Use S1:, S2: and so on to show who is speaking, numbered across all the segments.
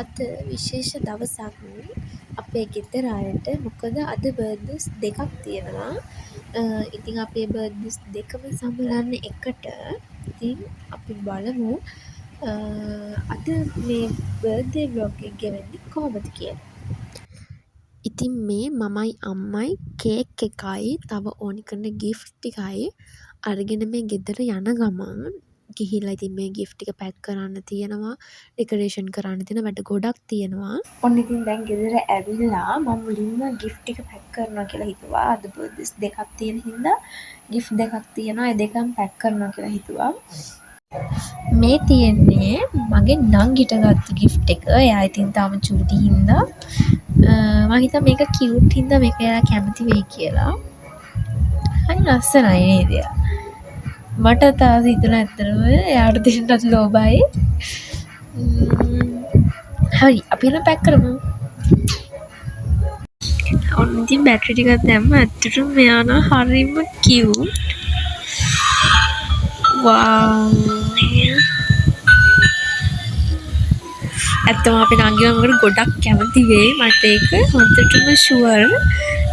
S1: අද විශේෂ දවසක් අපේ ගෙදර අයට. මොකද අද බර්ත්ඩේස් දෙකක් තියෙනවා. ඉතින් අපේ බර්ත්ඩේස් දෙකම සමරන්නේ එකට. ඉතින් අපි බලමු අද මේ බර්ත්ඩේ ව්ලොග් එක ගෙවන්නේ කොහොමද කියලා. ඉතින් මේ මමයි අම්මයි කේක් එකයි තව ඕනි කරන ගිෆ්ට් ටිකයි අරගෙන මේ ගෙදර යන ගමන් ගිහිල්ලා ඉතින් මේ ගිෆ්ට් ටික පැක් කරන්න තියෙනවා, ඩෙකොරේෂන් කරන්න තියෙන වැඩ ගොඩක් තියෙනවා. ඔන්න ඉතින් දැන් ගෙදර ඇවිල්ලා මම මුලින්ම ගිෆ්ට් ටික පැක් කරනවා කියලා හිතුවා. අද බර්ත්ඩේස් දෙකක් තියෙන හින්දා ගිෆ්ට් දෙකක් තියෙනවා. ඒ දෙකම පැක් කරනවා කියලා හිතුවා. මේ තියෙන්නේ මගේ නංගිට ගත්ත ගිෆ්ට් එක. එයා ඉතින් තාම චූටි හින්දා මම හිතුවා මේක කියුට් හින්දා මේක එයා කැමති වෙයි කියලා. හරි ලස්සනයි නේද? මට තාම හිතුණා ඇත්තටම එයාට දෙන්නත් ලෝභයි. හරි අපි එහෙනම් පැක් කරමු. ඔන්න ඉතින් බැටරි ටිකක් දැම්ම. ඇත්තටම මෙයා නම් හරිම කියුට්. වව්. ඇත්තම අපේ නංගිව මකට ගොඩක් කැමති වෙයි. මට ඒක හොඳටම ෂුවර්.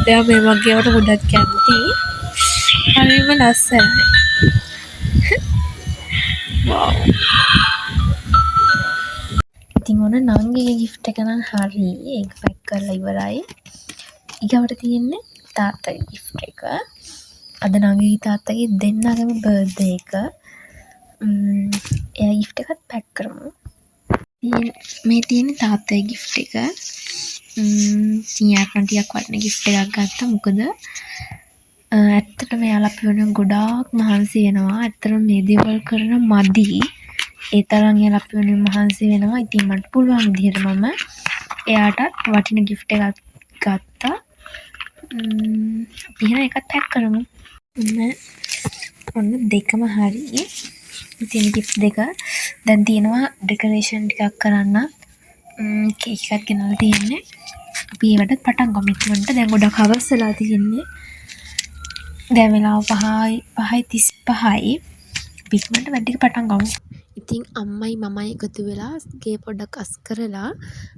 S1: එයා මේ වගේ ඒවාට ගොඩක් කැමතියි. හරිම ලස්සනයි. වව්. ඉතින් ඔන්න නංගිගේ ගිෆ්ට් එක නම් හරි. ඒක පැක් කරලා ඉවරයි. ඊගවට තියෙන්නේ තාත්තගේ ගිෆ්ට් එක. අද නංගිගේ තාත්තගේ දෙන්නගේම බර්ත්ඩේ එක. එයා ගිෆ්ට් එකත් පැක් කරමු. මේ තියෙන්නේ තාත්තගේ ගිෆ්ට් එක. ඉතින් එයාට නම් ටිකක් වටින ගිෆ්ට් එකක් ගත්තා. මොකද ඇත්තටම එයාලා අපි වෙනුවෙන් ගොඩාක් මහන්සි වෙනවා. ඇත්තටම මේ දේවල් කරන මදි. ඒ තරම් එයාලා අපි වෙනුවෙන් මහන්සි වෙනවා. ඉතින් මට පුළුවන් විදිහට මම එයාටත් වටින ගිෆ්ට් එකක් ගත්තා. අපි එහෙනම් ඒකත් පැක් කරමු. ඔන්න දෙකම හරි. ඉතින් ගිෆ්ට් දෙක දැන් තියෙනවා ඩෙකොරේෂන් ටිකක් කරන්න. කේක් එකක් ගෙනල්ලා තියෙන්නේ. අපි ඒවටත් පටන් ගමු ඉක්මනට. දැන් ගොඩක් හවස් වෙලා තියෙන්නේ. දැන් වෙලාව 5:35යි. අපි ඉක්මනට වැඩ ටික පටන් ගමු. ඉතින් අම්මයි මමයි එකතු වෙලා ගේ පොඩ්ඩක් අස් කරලා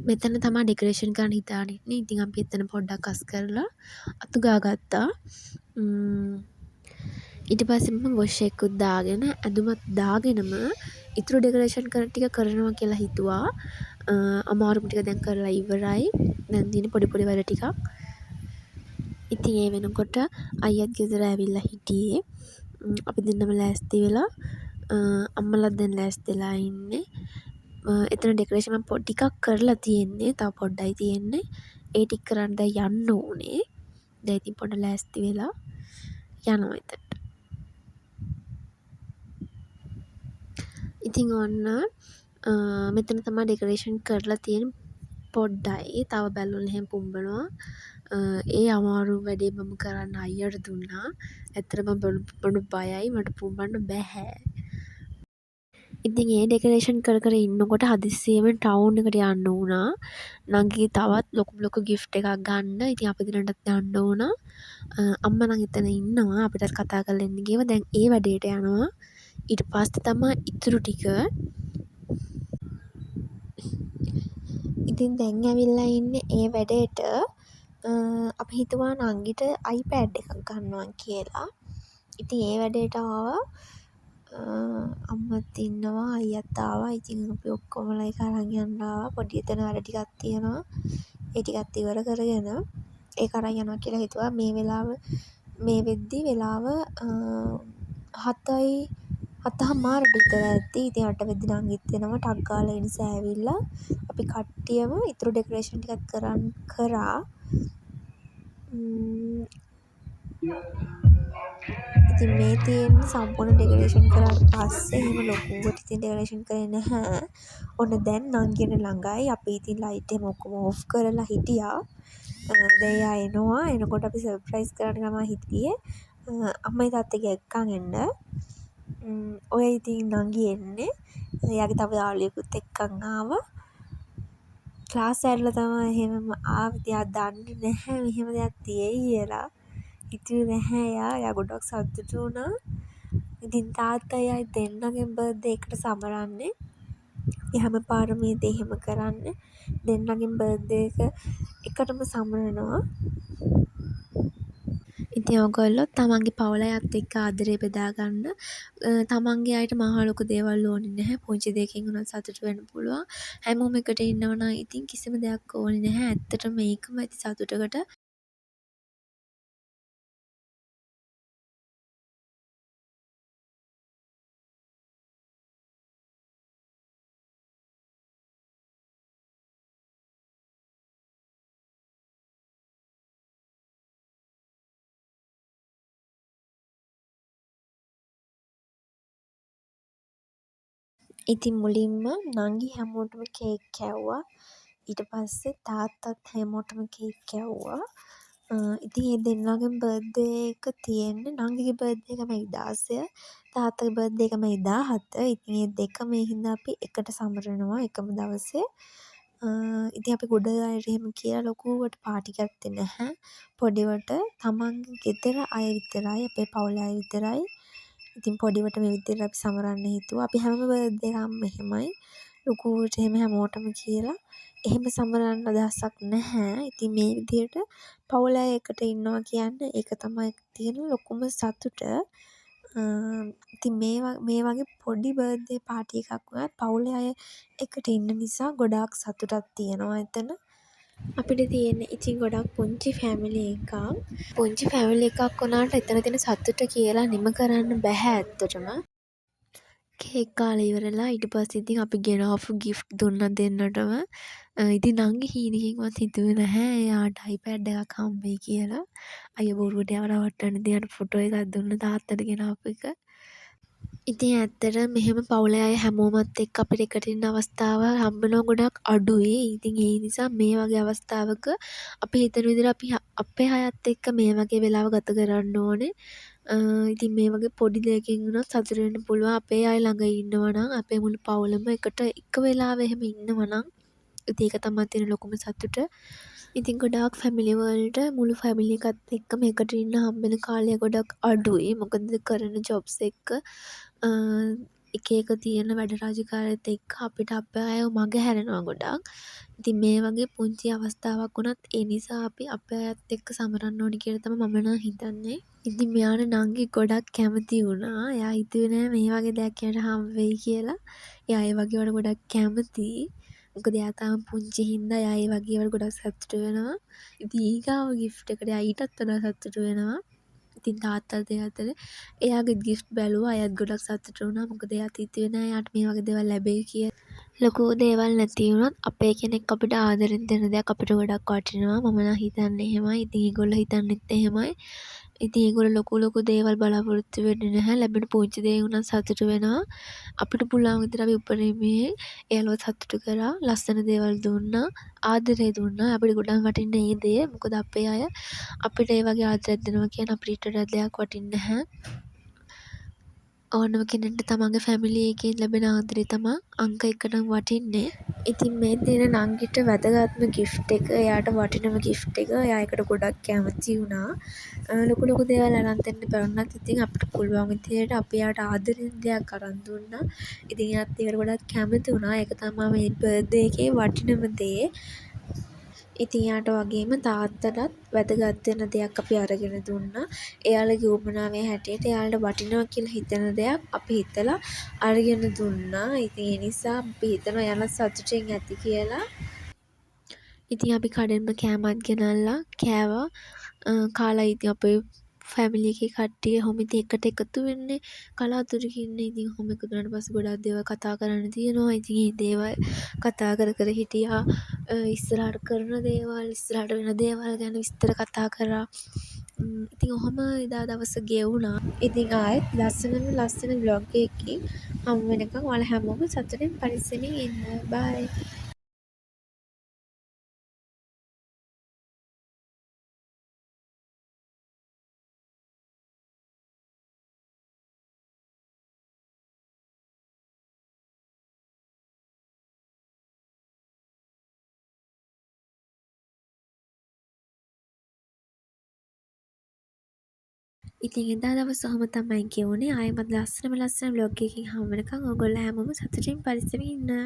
S1: මෙතන තමයි ඩෙකොරේෂන් කරන්න හිතාගෙන ඉන්නේ. ඉතින් අපි එතන පොඩ්ඩක් අස් කරලා අතු ගාගත්තා. ඊට පස්සේ මම වොෂ් එකකුත් දාගෙන ඇඳුමත් දාගෙනම ඉතුරු ඩෙකොරේෂන් ටික කරනවා කියලා හිතුවා. අමාරුම ටික දැන් කරලා ඉවරයි. දැන් තියෙන පොඩි පොඩි වැඩ ටිකක්. ඉතින් ඒ වෙනකොට අයියත් ගෙදර ඇවිල්ලා හිටියේ. අපි දෙන්නම ලෑස්ති වෙලා අම්මලාත් දැන් ලෑස්තිලා ඉන්නේ. එතන ඩෙකොරේෂන් මම ටිකක් කරලා තියෙන්නේ. තව පොඩ්ඩයි තියෙන්නේ. ඒ ටික කරන්න දැන් යන්න ඕනේ. දැන් ඉතින් පොඩ්ඩ ලෑස්ති වෙලා යනවා එතනට. ඉතින් ඔන්න මෙතන තමයි ඩෙකොරේෂන් කරලා තියෙන පොඩ්ඩයි. තව බැලුවොත් එහෙම පුම්බනවා. ඒ අමාරු වැඩේ මම කරන්න අයියට දුන්නා. ඇත්තටම මම බයයි. මට පුම්බන්න බැහැ. ඉතින් ඒ ඩෙකොරේෂන් කර කර ඉන්නකොට හදිස්සියෙම ටවුන් එකට යන්න වුණා. නංගිගේ තවත් ලොකු ගිෆ්ට් එකක් ගන්න. ඉතින් අපි දෙන්නටත් යන්න වුණා. අම්මා නම් එතන ඉන්නවා. අපිටත් කතා කරලා එන්න ගියව. දැන් ඒ වැඩේට යනවා. ඊට පස්සේ තමයි ඉතුරු ටික. ඉතින් දැන් ඇවිල්ලා ඉන්නේ ඒ වැඩේට. අපි හිතුවා නංගිට iPad එකක් ගන්නවා කියලා. ඉතින් ඒ වැඩේට ආවා. අම්මත් ඉන්නවා අයියත් ආවා. ඉතින් අපි ඔක්කොමලා ඒක අරන් යන්න ආවා. පොඩි එතන වැඩ ටිකක් තියෙනවා. ඒ ටිකත් ඉවර කරගෙන ඒක අරන් යනවා කියලා හිතුවා. මේ වෙද්දි වෙලාව 7:00 විතර ඇද්දි. ඉතින් 8 වෙද්දි නංගිත් එනවා ටක් ගාලා. ඒ නිසා ඇවිල්ලා අපි කට්ටියම ඉතුරු ඩෙකොරේෂන් ටිකක් කරා. ඉතින් මේ තියෙන්නේ සම්පූර්ණ ඩෙකොරේෂන් කරාට පස්සේ එහෙම ලොකුවට ඉතින් ඩෙකොරේෂන් කරේ නැහැ. ඔන්න දැන් නංගින ළඟයි. අපි ඉතින් ලයිට් එහෙම ඔක්කොම ඔෆ් කරලා හිටියා. දැන් එයා එනවා. එනකොට අපි සර්ප්‍රයිස් කරන්න තමයි හිටියේ. අම්මයි තාත්තගේ එක්කන් එන්න. ඔය ඉතින් නංගි එන්නේ. එයාගේ තව යාළුවෙකුත් එක්කන් ආවා. ක්ලාස් ඇරලා තමයි එහෙම ආවේ. එයා දන්නේ නැහැ මෙහෙම දෙයක් තියෙයි කියලා. හිතුවේ නැහැ එයා. එයා ගොඩක් සතුටු වුණා. ඉතින් තාත්තයි අය දෙන්නගෙම බර්ත්ඩේ එකට සමරන්නේ. අපි හැමපාරම මේ දේ එහෙම කරන්නේ. දෙන්නගෙන් බර්ත්ඩේ එක එකටම සමරනවා. ඉතින් ඔයගොල්ලෝ තමන්ගේ පවුල අයත් එක්ක ආදරේ බෙදාගන්න. තමන්ගේ අයට මහා ලොකු දේවල් ඕනේ නැහැ. පුංචි දෙයකින් උනත් සතුටු වෙන්න පුළුවන්. හැමෝම එකට ඉන්නවා නම් ඉතින් කිසිම දෙයක් ඕනේ නැහැ. ඇත්තටම මේකම ඇති සතුටකට. ඉතින් මුලින්ම නංගි හැමෝටම කේක් කැව්වා. ඊට පස්සේ තාත්තත් හැමෝටම කේක් කැව්වා. ඉතින් ඒ දෙන්නාගේම බර්ත්ඩේ එක තියෙන්නේ නංගිගේ බර්ත්ඩේ එක මැයි 16 තාත්තගේ බර්ත්ඩේ එක මැයි 17. ඉතින් ඒ දෙකම ඒ හින්දා අපි එකට සමරනවා එකම දවසේ. ඉතින් අපි ගොඩ අයට එහෙම කියලා ලොකුවට පාටි ගත්තේ නැහැ. පොඩිවට තමන්ගේ ගෙදර අය විතරයි අපේ පවුලේ අය විතරයි. ඉතින් පොඩිවට මේ විදිහට අපි සමරන්න හිතුවා. අපි හැම බර්ත්ඩේ එකක්ම එහෙමයි. ලොකුවට එහෙම හැමෝටම කියලා එහෙම සමරන්න අදහසක් නැහැ. ඉතින් මේ විදිහට පවුල් අය එකට ඉන්නවා කියන්නේ ඒක තමයි තියෙන ලොකුම සතුට. ඉතින් මේ වගේ පොඩි බර්ත්ඩේ පාටි එකක් වුණත් පවුලේ අය එකට ඉන්න නිසා ගොඩාක් සතුටක් තියෙනවා එතන. අපිට තියෙන්නේ ඉතින් ගොඩක් පුංචි ෆැමිලි එකක්. පුංචි ෆැමිලි එකක් වුණාට එතන තියෙන සතුට කියලා නිම කරන්න බැහැ ඇත්තටම. කේක් කාලා ඉවරලා ඊට පස්සේ ඉතින් අපි ගෙනාවු ගිෆ්ට් දුන්නා දෙන්නටම. ඉතින් නංගි හීනකින්වත් හිතුවේ නැහැ එයාට iPad එකක් හම්බෙයි කියලා. අයියා බොරුවට එයාව රවට්ටන්න ඉතින් එයාට ෆොටෝ එකක් දුන්න තාත්තට ගෙනාපු එක. ඉතින් ඇත්තට මෙහෙම පවුලේ අය හැමෝමත් එක්ක අපිට එකට ඉන්න අවස්ථාව හම්බෙනවා ගොඩක් අඩුයි. ඉතින් ඒ නිසා මේ වගේ අවස්ථාවක අපි හිතන විදිහට අපි අපේ අයත් එක්ක මේ වගේ වෙලාව ගත කරන්න ඕනේ. ඉතින් මේ වගේ පොඩි දෙයකින් වුණත් සතුටු වෙන්න පුළුවන්. අපේ අය ළඟ ඉන්නවා නම් අපේ මුළු පවුලම එකට එක වෙලාවෙ එහෙම ඉන්නවා නම් ඉතින් ඒක තමයි තියෙන ලොකුම සතුට. ඉතින් ගොඩාක් ෆැමිලි වලට මුළු ෆැමිලි එකත් එක්කම එකට ඉන්න හම්බෙන කාලය ගොඩක් අඩුයි. මොකද කරන ජොබ්ස් එක්ක එක එක තියෙන වැඩ රාජකාරියත් එක්ක අපිට අපේ අයව මගහැරෙනවා ගොඩක්. ඉතින් මේ වගේ පුංචි අවස්ථාවක් වුණත් ඒ නිසා අපි අපේ අයත් එක්ක සමරන්න ඕනි කියලා තමයි මම නම් හිතන්නේ. ඉතින් මෙයාට නංගි ගොඩක් කැමති වුණා. එයා හිතුවේ නෑ මේ වගේ දෙයක් එයාට හම්බ වෙයි කියලා. එයා ඒ වගේ වල ගොඩක් කැමතියි. මොකද එයා තාම පුංචි හින්දා එයා ඒ වගේ වල ගොඩක් සතුටු වෙනවා. ඉතින් ඊගාව ගිෆ්ට් එකට එයා ඊටත් වඩා සතුටු වෙනවා. ඉතින් තාත්තත් ඒ අතර එයාගේ ගිෆ්ට් බැලුවා. එයාත් ගොඩක් සතුටු වුණා. මොකද එයාත් හිතුවේ නෑ එයාට මේ වගේ දේවල් ලැබෙයි කියලා. ලොකු දේවල් නැති වුණොත් අපේ කෙනෙක් අපිට ආදරෙන් දෙන දෙයක් අපිට ගොඩක් වටිනවා. මම නම් හිතන්නේ එහෙමයි. ඉතින් ඒගොල්ලෝ හිතන්නෙත් එහෙමයි. ඉතින් ඒගොල්ලෝ ලොකු දේවල් බලාපොරොත්තු වෙන්නේ නැහැ. ලැබෙන පුංචි දේ වුණත් සතුටු වෙනවා. අපිට පුළුවන් විදිහට අපි උපරිමයෙන් එයාලව සතුටු කරා. ලස්සන දේවල් දුන්නා. ආදරේ දුන්නා. අපිට ගොඩක් වටින්නේ ඒ දේ. මොකද අපේ අය අපිට ඒ වගේ ආදරයක් දෙනවා කියන්නේ අපිට ඊට වඩා දෙයක් වටින්නේ නැහැ. ඕනම කෙනෙක්ට තමන්ගේ ෆැමිලි එකෙන් ලැබෙන ආදරේ තමා අංක 1ටම වටින්නේ. ඉතින් මේ තියෙන නංගිට වැදගත්ම ගිෆ්ට් එක එයාට වටිනම ගිෆ්ට් එක. එයා ඒකට ගොඩක් කැමති වුණා. ලොකු දේවල් අරන් දෙන්න බැරුණත් ඉතින් අපිට පුළුවන් විදියට අපි එයාට ආදරෙන් දෙයක් අරන් දුන්නා. ඉතින් එයාත් ඒකට ගොඩක් කැමති වුණා. ඒක තමයි මේ බර්ත්ඩේ එකේ වටිනම දේ. ඉතින් එයාට වගේම තාත්තටත් වැදගත් වෙන දෙයක් අපි අරගෙන දුන්නා. එයාලගේ උවමනාවේ හැටියට එයාලට වටිනවා කියලා හිතන දෙයක් අපි හිතලා අරගෙන දුන්නා. ඉතින් ඒ නිසා අපි හිතනවා එයාලත් සතුටින් ඇති කියලා. ඉතින් අපි කඩෙන්ම කෑමත් ගෙනල්ලා කෑවා. කාලා ඉතින් අපේ ෆැමිලි එකේ කට්ටිය ඔහොම ඉතින් එකට එකතු වෙන්නේ කලාතුරකින්නේ. ඉතින් ඔහොම එකතු වුණාට පස්සේ ගොඩක් දේවල් කතා කරන්න තියෙනවා. ඉතින් මේ දේවල් කතා කර හිටියා. ඉස්සරහට කරන දේවල් ඉස්සරහට වෙන දේවල් ගැන විස්තර කතා කරා. ඉතින් ඔහොම එදා දවස ගෙවුණා. ඉතින් ආයෙත් ලස්සන බ්ලොග් එකකින් හමු වෙනකන් ඔයාලා හැමෝම සතුටින් පරිස්සමින් ඉන්න. බයි. ඉතින් එදා දවස ඔහොම තමයි ගෙවුනේ. ආයෙමත් ලස්සන බ්ලොග් එකකින් හමු වෙනකන් ඔයගොල්ලෝ හැමෝම සතුටින් පරිස්සමින් ඉන්න.